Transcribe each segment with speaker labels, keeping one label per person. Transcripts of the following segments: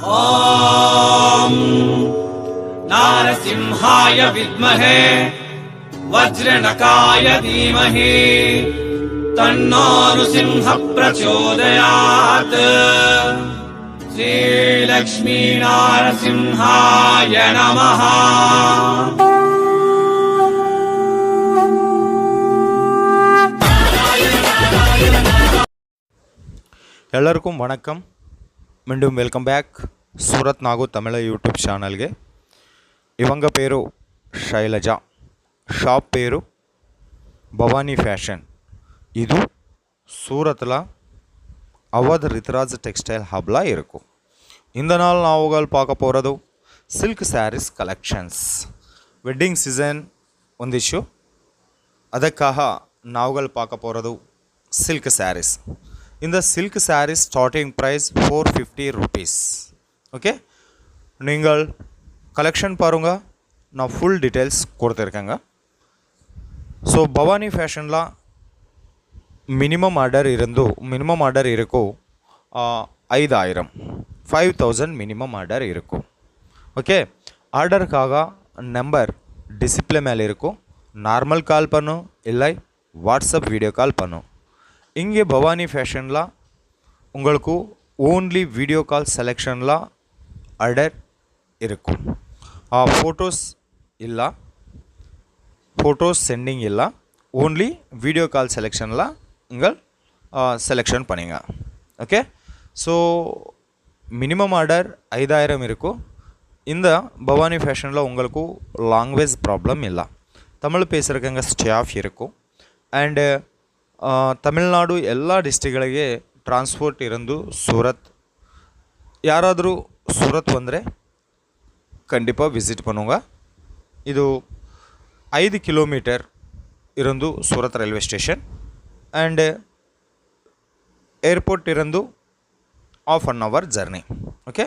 Speaker 1: ॐ नारसिंहाय विद्महे वज्रनकाय धीमहि तन्नो नृसिंहः प्रचोदयात्। श्रीलक्ष्मी नारसिंहाय नमः।
Speaker 2: ಎಲ್ಲರಿಗೂ ವಣಕಂ மீண்டும் welcome back Surat Nagu Tamil YouTube ఛానల్ಗೆ. இவங்க பேரு ಶೈಲಜಾ, ஷாப் பேரு பவானி ஃபேஷன். இது சூரத்தில் அவத் ரித்துராஜ் டெக்ஸ்டைல் ஹப்ல இருக்கும். இந்த நாள் நாவுகள் பார்க்க போகிறது silk sarees collections. Wedding season ಒಂದಿಶು, ಅದಕ್ಕಾக ನಾವುಗಳು பார்க்க போகிறது சில்க் சாரீஸ். இந்த silk sarees starting price 450 rupees. Okay, நீங்கள் கலெக்ஷன் பாருங்க, நான் ஃபுல் டீட்டெயில்ஸ் கொடுத்துருக்கேங்க. ஸோ பவானி ஃபேஷனில் மினிமம் ஆர்டர் இருக்கும் 5000 மினிமம் ஆர்டர் இருக்கும். ஓகே, ஆர்டருக்காக நம்பர் டிஸ்பிளே மேலே இருக்கும். நார்மல் கால் பண்ணும், இல்லை வாட்ஸ்அப் வீடியோ கால் பண்ணும். இங்கே பவானி ஃபேஷனில் உங்களுக்கு ஓன்லி வீடியோ கால் செலெக்ஷனில் ஆர்டர் இருக்கும். ஃபோட்டோஸ் சென்டிங் இல்லை, ஓன்லி வீடியோ கால் செலெக்ஷனில் நீங்கள் செலெக்ஷன் பண்ணிங்க. ஓகே, ஸோ மினிமம் ஆர்டர் 5000 இருக்கும். இந்த பவானி ஃபேஷனில் உங்களுக்கு லாங்குவேஜ் ப்ராப்ளம் இல்லை, தமிழ் பேசுகிறவங்க ஸ்டாஃப் இருக்கும். அண்டு ತಮಿಳ್ನಾಡು ಎಲ್ಲ ಡಿಸ್ಟ್ರಿಕ್ಗಳಿಗೆ ಟ್ರಾನ್ಸ್ಪೋರ್ಟ್ ಇರೋದು ಸೂರತ್. ಯಾರಾದರೂ ಸೂರತ್ ಬಂದರೆ ಖಂಡಿತ ವಿಸಿಟ್ பண்ணுங்க. ಇದು 5 ಕಿಲೋಮೀಟರ್ ಇರೋದು Surat railway station. And airport ಇರೋದು ½ an hour journey. Okay,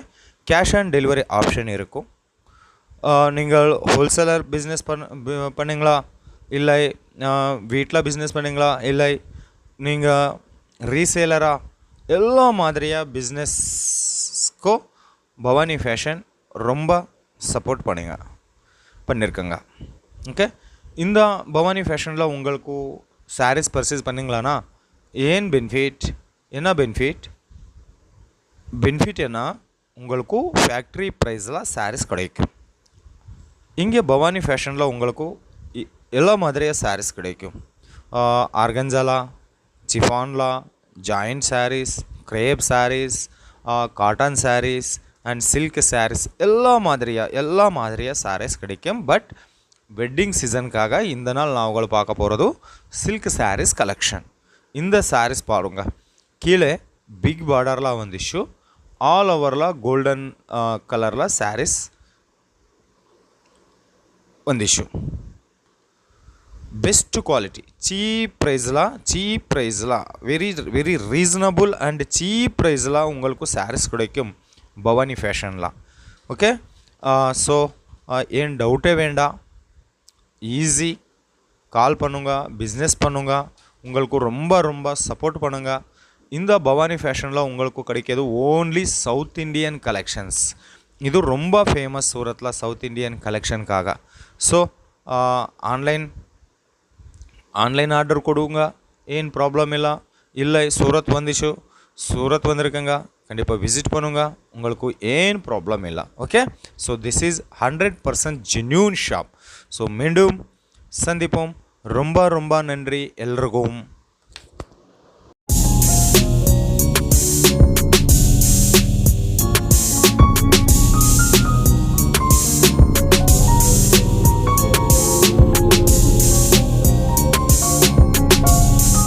Speaker 2: cash on delivery option இருக்கும். நீங்கள் ஹோல்சேலர் பிஸ்னஸ் பண்ணீங்களா, இல்லை வீட்டில் பிஸ்னஸ் பண்ணிங்களா, இல்லை நீங்கள் ரீசேலரா, எல்லா மாதிரியாக பிஸ்னஸ்க்கோ பவானி ஃபேஷன் ரொம்ப சப்போர்ட் பண்ணியிருக்கங்க. ஓகே, இந்த பவானி ஃபேஷனில் உங்களுக்கு சாரீஸ் பர்ச்சேஸ் பண்ணிங்களான்னா என்ன பெனிஃபிட் என்ன, உங்களுக்கு ஃபேக்ட்ரி ப்ரைஸில் சாரீஸ் கிடைக்கும். இங்கே பவானி ஃபேஷனில் உங்களுக்கு எல்லா மாதிரியாக சாரீஸ் கிடைக்கும். ஆர்கன்ஜாலா, சிஃபான்லா, joint sarees, crepe sarees, cotton sarees and silk sarees எல்லா மாதிரியாக சாரீஸ் கிடைக்கும். பட் வெட்டிங் சீசனுக்காக இந்த நாள் நான் உங்களை பார்க்க போகிறது சில்க் சாரீஸ் கலெக்ஷன். இந்த சாரீஸ் பாருங்க, கீழே பிக் பார்டரில் வந்துச்சு, ஆல் ஓவரில் கோல்டன் கலரில் சாரீஸ் வந்துச்சு. பெஸ்ட் குவாலிட்டி, சீப் ப்ரைஸில் வெரி ரீசனபுள் அண்ட் சீப் ப்ரைஸில் உங்களுக்கு சாரீஸ் கிடைக்கும் பவானி ஃபேஷனில். ஓகே, ஸோ ஏன் டவுட்டே வேண்டாம், ஈஸி கால் பண்ணுங்க, பிஸ்னஸ் பண்ணுங்க, உங்களுக்கு ரொம்ப சப்போர்ட் பண்ணுங்க. இந்த பவானி ஃபேஷனில் உங்களுக்கு கிடைக்கிது ஓன்லி சவுத் இண்டியன் கலெக்ஷன்ஸ். இது ரொம்ப ஃபேமஸ் சூரத்தில் சவுத் இண்டியன் கலெக்ஷனுக்காக. ஸோ ஆன்லைன் ஆர்டர் கொடுங்க, ஏன் ப்ராப்ளம் இல்லை சூரத் வந்திருக்கங்க, கண்டிப்பாக விசிட் பண்ணுங்க, உங்களுக்கு ஏன் ப்ராப்ளம் இல்லை. Okay, so this is 100% genuine shop. So மீண்டும் சந்திப்போம். ரொம்ப நன்றி எல்லோருக்கும்.